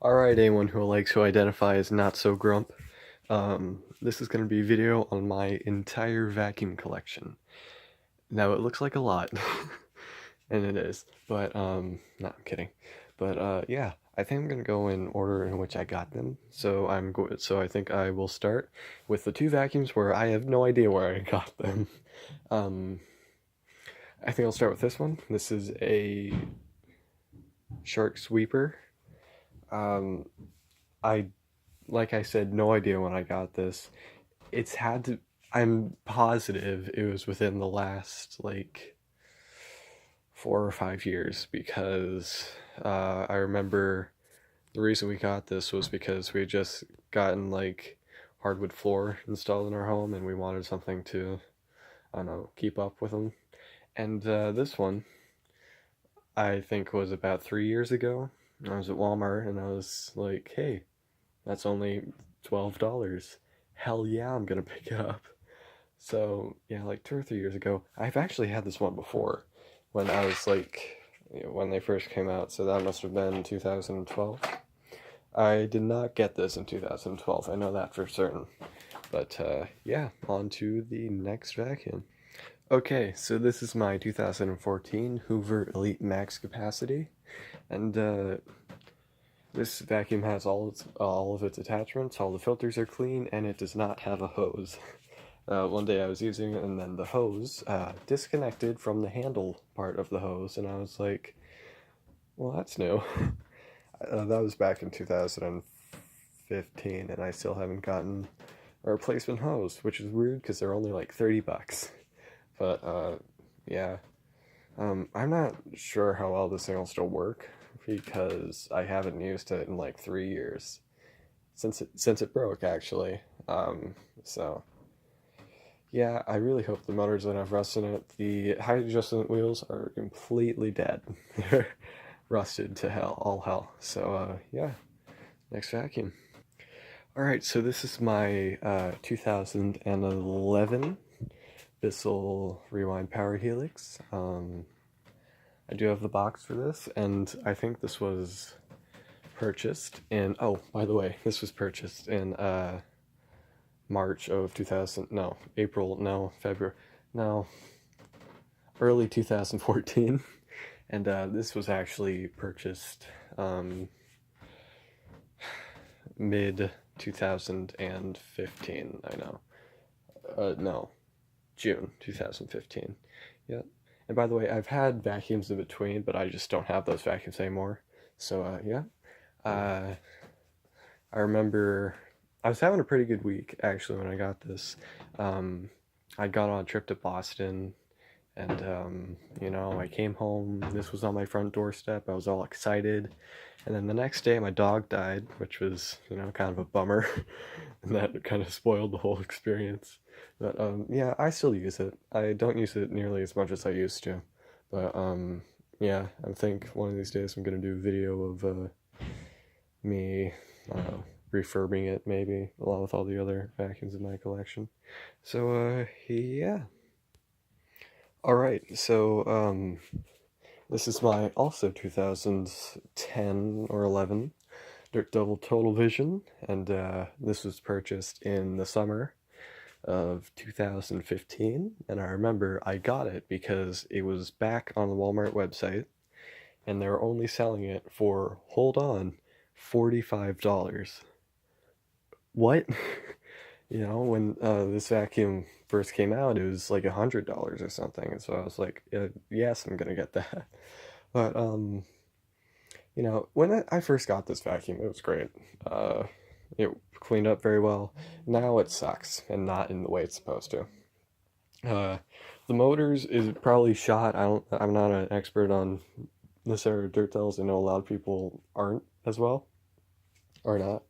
Alright, anyone who likes to identify as not so grump. This is going to be a video on my entire vacuum collection. Now it looks like a lot, and it is, but no, I'm kidding. But yeah, I think I'm gonna go in order in which I got them. So I think I will start with the two vacuums where I have no idea where I got them. Um, I think I'll start with this one. This is a Shark Sweeper. Um, I like I said, no idea when I got this. It's had to, I'm positive it was within the last like 4 or 5 years because I remember the reason we got this was because we had just gotten like hardwood floor installed in our home and we wanted something to, I don't know, keep up with them. And this one, I think, was about 3 years ago. I was at Walmart and I was like, hey, that's only $12. Hell yeah, I'm gonna pick it up. So, yeah, like 2 or 3 years ago. I've actually had this one before when I was like, when they first came out, so that must have been 2012. I did not get this in 2012, I know that for certain. But yeah, on to the next vacuum. Okay, so this is my 2014 Hoover Elite Max Capacity, and this vacuum has all of its attachments, all the filters are clean, and it does not have a hose. One day I was using it, and then the hose disconnected from the handle part of the hose, and I was like, well, that's new. That was back in 2015, and I still haven't gotten a replacement hose, which is weird because they're only like 30 bucks. But yeah, I'm not sure how well this thing will still work because I haven't used it in like 3 years since it broke actually. So yeah, I really hope the motors don't have rust in it. The height adjustment wheels are completely dead. They're rusted to hell, all hell. So yeah, next vacuum. All right, so this is my 2011 Bissell Rewind Power Helix. I do have the box for this, and I think this was purchased in. Oh, by the way, this was purchased in March of 2000. No, April. No, February. No, early 2014, and this was actually purchased mid 2015. I know. No, June 2015. Yep. And by the way, I've had vacuums in between, but I just don't have those vacuums anymore. So yeah. Uh, I remember I was having a pretty good week actually when I got this. Um, I got on a trip to Boston, and I came home. This was on my front doorstep. I was all excited, and then the next day my dog died, which was kind of a bummer, and that kind of spoiled the whole experience. But yeah, I still use it. I don't use it nearly as much as I used to, but yeah, I think one of these days I'm gonna do a video of me refurbing it maybe along with all the other vacuums in my collection. So yeah. All right, so this is my also 2010 or 11 Dirt Devil Total Vision, and this was purchased in the summer of 2015. And I remember I got it because it was back on the Walmart website, and they were only selling it for, hold on, $45. What? When this vacuum first came out, it was like $100 or something, and so I was like, yes, I'm gonna get that. But when I first got this vacuum, it was great. It cleaned up very well. Now it sucks, and not in the way it's supposed to. Uh, the motors is probably shot. I'm not an expert on this area of dirt devils. I know a lot of people aren't as well, or not.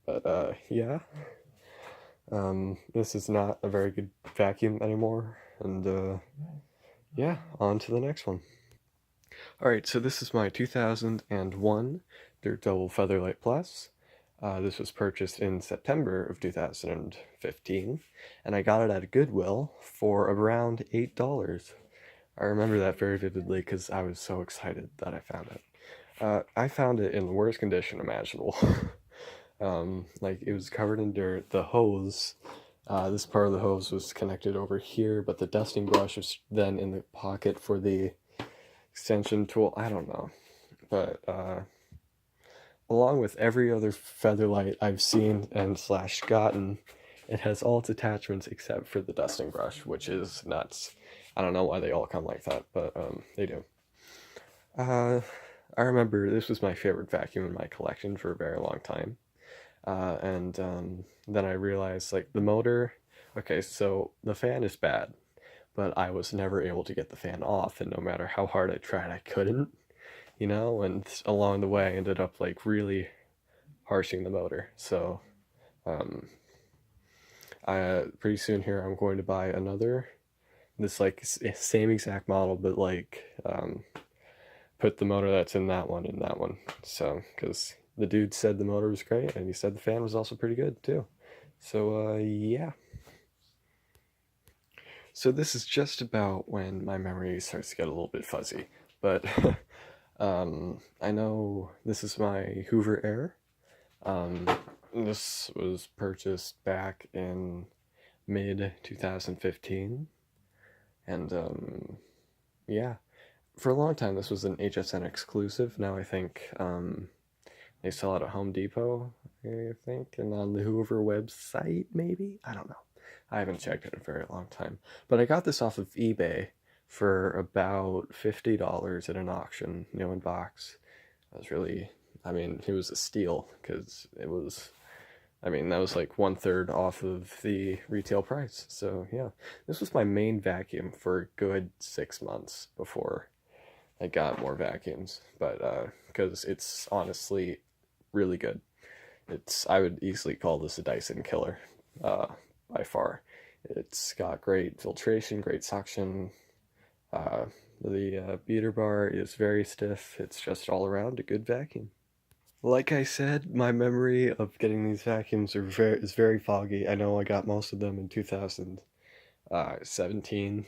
But yeah. This is not a very good vacuum anymore, and yeah, on to the next one. Alright, so this is my 2001 Dirt Devil Featherlight Plus. This was purchased in September of 2015, and I got it at a Goodwill for around $8. I remember that very vividly because I was so excited that I found it. I found it in the worst condition imaginable. Like it was covered in dirt. The hose, this part of the hose was connected over here, but the dusting brush was then in the pocket for the extension tool. I don't know, but along with every other Featherlight I've seen and slash gotten, it has all its attachments except for the dusting brush, which is nuts. I don't know why they all come like that, but they do. Uh, I remember this was my favorite vacuum in my collection for a very long time. And then I realized like the motor, okay, so the fan is bad, but I was never able to get the fan off, and no matter how hard I tried, I couldn't, and along the way I ended up like really harshing the motor. So um, pretty soon here I'm going to buy another, this like same exact model, but like put the motor that's in that one in that one. So, because the dude said the motor was great, and he said the fan was also pretty good too. So, yeah. So this is just about when my memory starts to get a little bit fuzzy, but I know this is my Hoover Air. Um, this was purchased back in mid 2015, and yeah, for a long time this was an HSN exclusive. Now I think they sell it at Home Depot, I think, and on the Hoover website, maybe? I don't know. I haven't checked it in a very long time. But I got this off of eBay for about $50 at an auction, in box. It was really, I mean, it was a steal because it was, I mean, that was like 1/3 off of the retail price. So yeah, this was my main vacuum for a good 6 months before I got more vacuums. But because it's honestly really good. I would easily call this a Dyson killer, uh, by far. It's got great filtration, great suction. Uh, the beater bar is very stiff. It's just all around a good vacuum. Like I said, my memory of getting these vacuums is very foggy. I know I got most of them in 2017,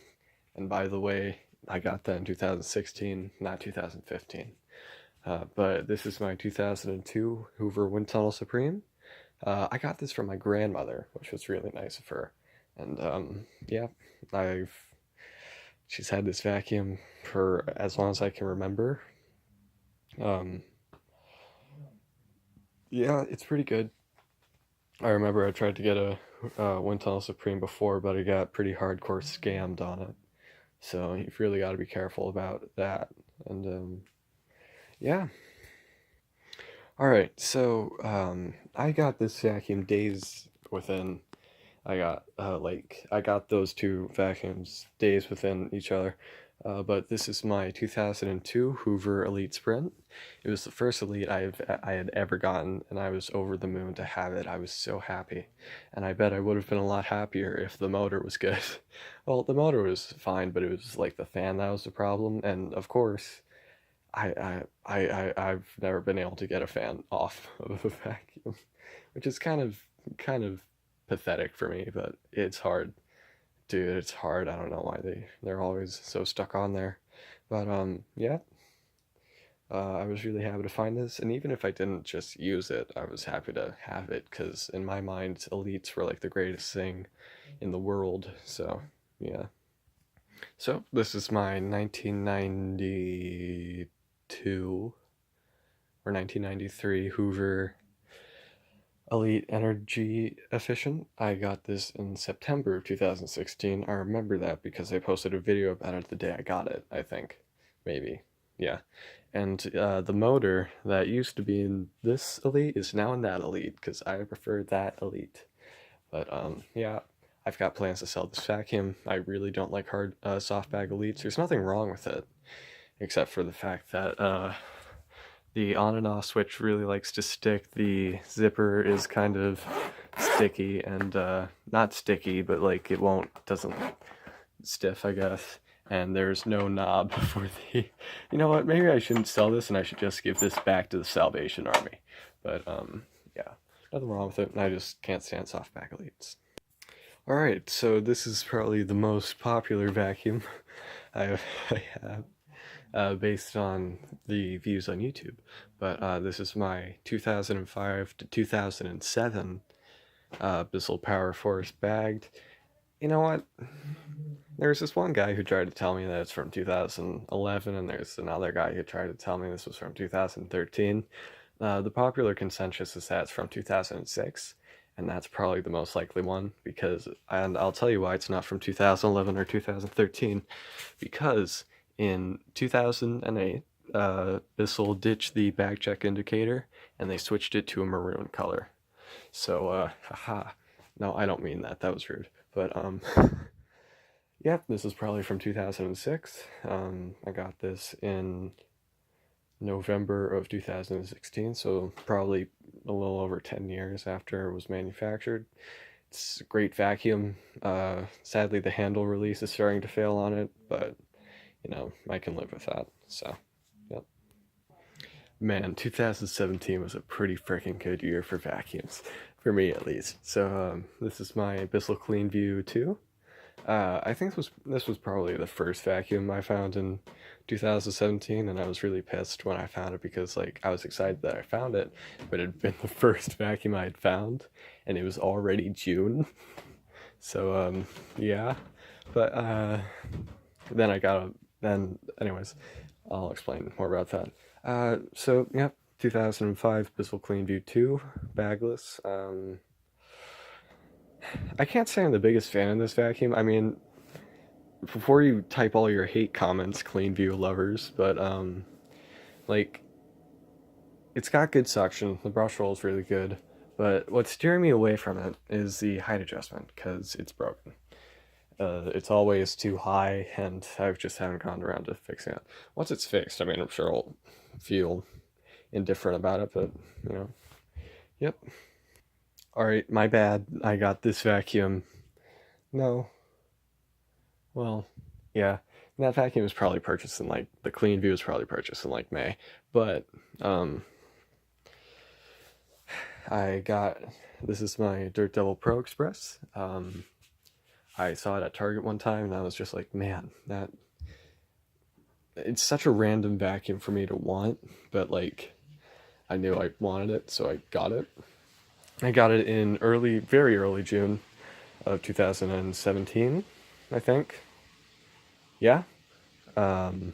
and by the way, I got that in 2016, not 2015. But this is my 2002 Hoover Wind Tunnel Supreme. I got this from my grandmother, which was really nice of her. And yeah, I've she's had this vacuum for as long as I can remember. Um, yeah, it's pretty good. I remember I tried to get a Wind Tunnel Supreme before, but I got pretty hardcore scammed on it. So you've really got to be careful about that. And yeah. All right, so I got this vacuum days within. I got those two vacuums days within each other. But this is my 2002 Hoover Elite Sprint. It was the first Elite I had ever gotten, and I was over the moon to have it. I was so happy, and I bet I would have been a lot happier if the motor was good. Well, the motor was fine, but it was like the fan that was the problem, and of course. I've never been able to get a fan off of a vacuum, which is kind of pathetic for me, but it's hard. Dude, it's hard. I don't know why they're always so stuck on there. But yeah, I was really happy to find this, and even if I didn't just use it, I was happy to have it because in my mind, elites were like the greatest thing in the world. So yeah. So this is my 1992 or 1993 Hoover Elite Energy Efficient. I got this in September of 2016. I remember that because I posted a video about it the day I got it, I think. Maybe. Yeah. And the motor that used to be in this Elite is now in that Elite because I prefer that Elite. But yeah, I've got plans to sell this vacuum. I really don't like hard soft bag Elites. There's nothing wrong with it, except for the fact that the on and off switch really likes to stick. The zipper is kind of sticky and not sticky, but like doesn't stiff, I guess. And there's no knob for the. You know what? Maybe I shouldn't sell this, and I should just give this back to the Salvation Army. But yeah, nothing wrong with it. And I just can't stand soft bag Elites. All right, so this is probably the most popular vacuum I have. based on the views on YouTube. But this is my 2005 to 2007 Bissell Power Force bagged. You know what? There's this one guy who tried to tell me that it's from 2011, and there's another guy who tried to tell me this was from 2013. The popular consensus is that it's from 2006, and that's probably the most likely one because, and I'll tell you why it's not from 2011 or 2013, because in 2008, Bissell ditched the bag check indicator and they switched it to a maroon color. So, haha. No, I don't mean that. That was rude. But, yeah, this is probably from 2006. I got this in November of 2016, so probably a little over 10 years after it was manufactured. It's a great vacuum. Sadly, the handle release is starting to fail on it, but, I can live with that. So, yep. Man, 2017 was a pretty freaking good year for vacuums, for me at least. So, this is my Bissell CleanView 2. I think this was probably the first vacuum I found in 2017, and I was really pissed when I found it because like I was excited that I found it, but it had been the first vacuum I had found, and it was already June. So yeah, but then I got a then anyways, I'll explain more about that. So yeah, 2005 Bissell CleanView 2 bagless. I can't say I'm the biggest fan of this vacuum. I mean, before you type all your hate comments, CleanView lovers, but like it's got good suction. The brush roll is really good, but what's steering me away from it is the height adjustment because it's broken. It's always too high, and I just haven't gotten around to fixing it. Once it's fixed, I mean, I'm sure I'll feel indifferent about it, but yep. All right, my bad. I got this vacuum. No, well, yeah, that vacuum was probably purchased in like the CleanView was probably purchased in like May, but I got this is my Dirt Devil Pro Express. I saw it at Target one time, and I was just like, man, that it's such a random vacuum for me to want, but like I knew I wanted it, so I got it. I got it in very early June of 2017, I think. Yeah. Um,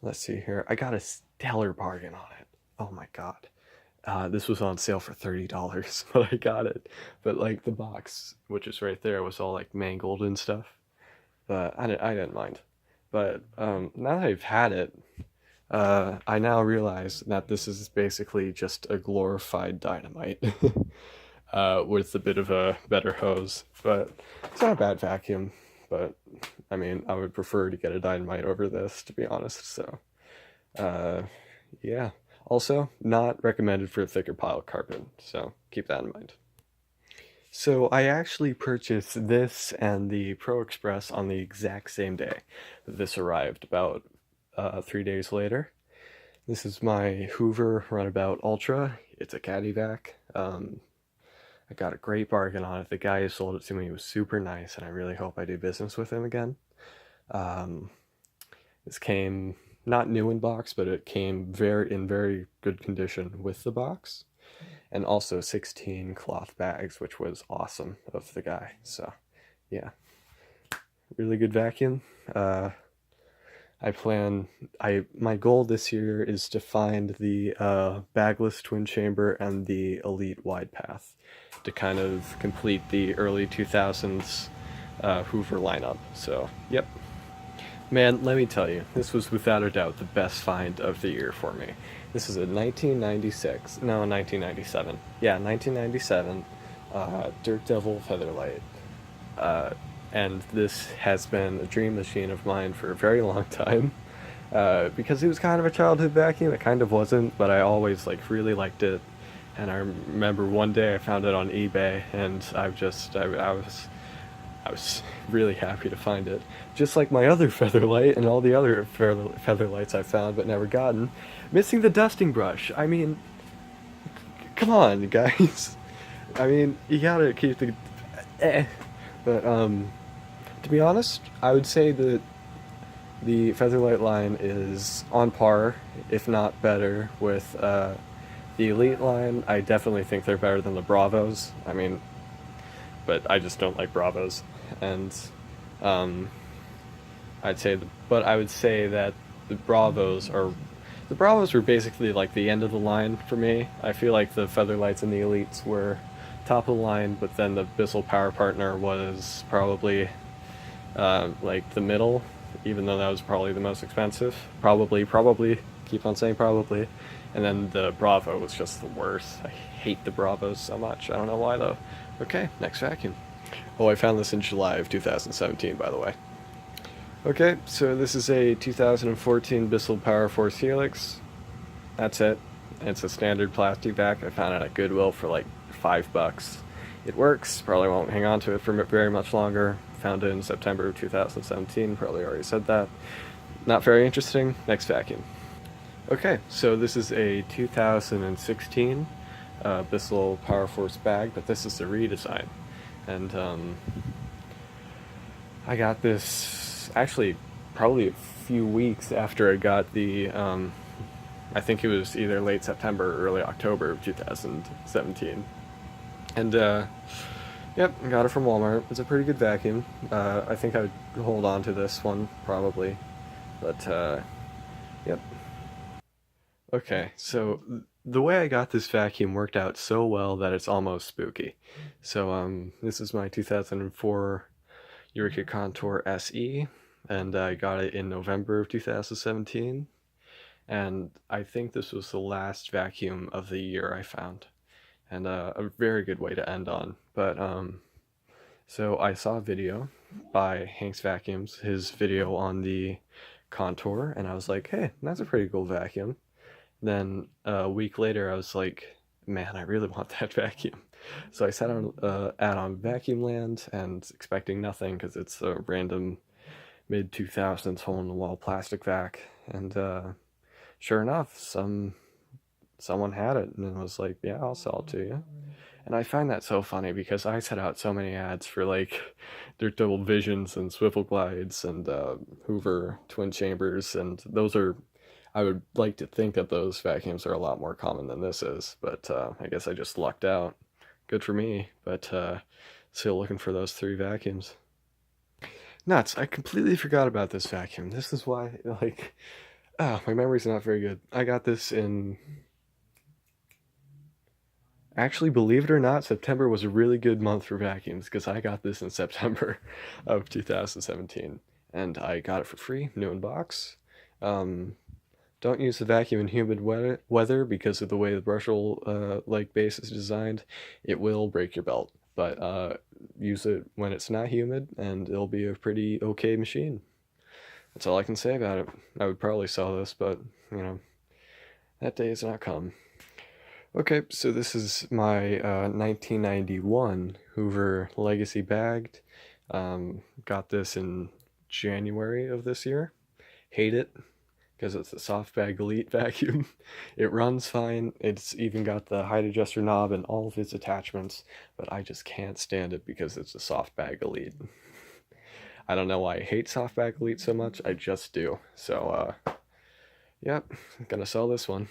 let's see here. I got a stellar bargain on it. Oh my god. This was on sale for $30, but I got it. But like the box, which is right there, was all like mangled and stuff. But I didn't mind. But now that I've had it, I now realize that this is basically just a glorified dynamite with a bit of a better hose. But it's not a bad vacuum. But I mean, I would prefer to get a dynamite over this, to be honest. So, yeah. Also, not recommended for a thicker pile of carpet. So keep that in mind. So I actually purchased this and the Pro Express on the exact same day. This arrived about 3 days later. This is my Hoover Runabout Ultra. It's a caddy vac. I got a great bargain on it. The guy who sold it to me was super nice, and I really hope I do business with him again. Um, this came not new in box, but it came very good condition with the box, and also 16 cloth bags, which was awesome of the guy. So, yeah, really good vacuum. I plan. My goal this year is to find the bagless twin chamber and the Elite wide path to kind of complete the early 2000s Hoover lineup. So, yep. Man, let me tell you, this was without a doubt the best find of the year for me. This is a 1996, no, 1997. Yeah, 1997 Dirt Devil Featherlight. And this has been a dream machine of mine for a very long time. Because it was kind of a childhood vacuum. It kind of wasn't, but I always like really liked it. And I remember one day I found it on eBay, and I was really happy to find it. Just like my other Featherlight and all the other Featherlights I found but never gotten. Missing the dusting brush. I mean, come on, guys. I mean, you gotta keep the... But, to be honest, I would say that the Featherlight line is on par, if not better, with the Elite line. I definitely think they're better than the Bravos. I mean, but I just don't like Bravos. And um, but I would say that the Bravos are the Bravos were basically like the end of the line for me. I feel like the Featherlights and the Elites were top of the line, but then the Bissell Power Partner was probably like the middle, even though that was probably the most expensive. Probably, keep on saying probably. And then the Bravo was just the worst. I hate the Bravos so much. I don't know why though. Okay, next vacuum. Oh, I found this in July of 2017, by the way. Okay, so this is a 2014 Bissell Power Force Helix. That's it. It's a standard plastic vac. I found it at Goodwill for like $5. It works. Probably won't hang on to it for very much longer. Found it in September of 2017. Probably already said that. Not very interesting. Next vacuum. Okay, so this is a 2016 Bissell Power Force bag, but this is the redesign. And I got this actually probably a few weeks after I got the I think it was either late September or early October of 2017. And yep, got it from Walmart. It's a pretty good vacuum. I think I would hold on to this one probably. But yep. Okay, so the way I got this vacuum worked out so well that it's almost spooky. So this is my 2004 Eureka Contour SE, and I got it in November of 2017. And I think this was the last vacuum of the year I found, and a very good way to end on. But so I saw a video by Hank's Vacuums, his video on the Contour, and I was like, hey, that's a pretty cool vacuum. Then a week later, I was like, man, I really want that vacuum. So I sat on ad on Vacuum Land and expecting nothing because it's a random mid 2000s hole in the wall plastic vac, and sure enough, someone had it and was like, "Yeah, I'll sell it to you." And I find that so funny because I set out so many ads for like Dirt Double Visions and Swivel Glides and Hoover Twin Chambers, and those are. I would like to think that those vacuums are a lot more common than this is, but I guess I just lucked out. Good for me, but still looking for those three vacuums. Nuts! I completely forgot about this vacuum. This is why, like, my memory's not very good. I got this in. Actually, believe it or not, September was a really good month for vacuums because I got this in September of 2017, and I got it for free, new in box. Um, don't use the vacuum in humid weather because of the way the Brushel like base is designed. It will break your belt, but use it when it's not humid, and it'll be a pretty okay machine. That's all I can say about it. I would probably sell this, but you know, that day has not come. Okay, so this is my 1991 Hoover Legacy bagged. Got this in January of this year. Hate it because it's a soft bag elite vacuum. It runs fine. It's even got the height adjuster knob and all of its attachments, but I just can't stand it because it's a soft bag elite. I don't know why I hate soft bag elite so much. I just do. So, yep, I'm gonna sell this one.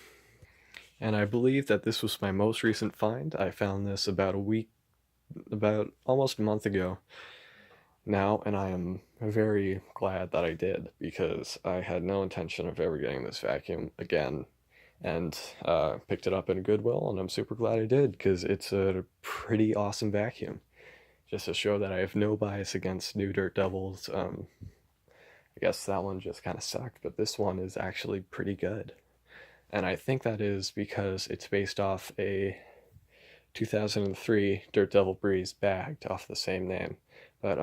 And I believe that this was my most recent find. I found this about almost a month ago now, and I am very glad that I did because I had no intention of ever getting this vacuum again, and picked it up in Goodwill, and I'm super glad I did because it's a pretty awesome vacuum. Just to show that I have no bias against new Dirt Devils. I guess that one just kind of sucked, but this one is actually pretty good. And I think that is because it's based off a 2003 Dirt Devil Breeze bagged off the same name. But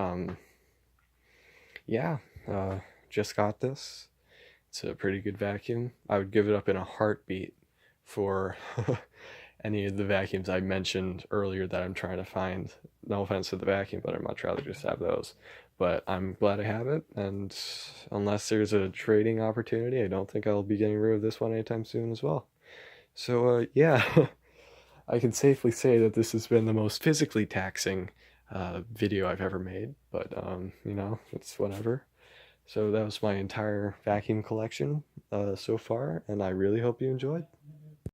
yeah, just got this. It's a pretty good vacuum. I would give it up in a heartbeat for any of the vacuums I mentioned earlier that I'm trying to find. No offense to the vacuum, but I'd much rather just have those. But I'm glad I have it, and unless there's a trading opportunity, I don't think I'll be getting rid of this one anytime soon as well. So, yeah, I can safely say that this has been the most physically taxing video I've ever made, but, you know, it's whatever. So that was my entire vacuum collection so far, and I really hope you enjoyed.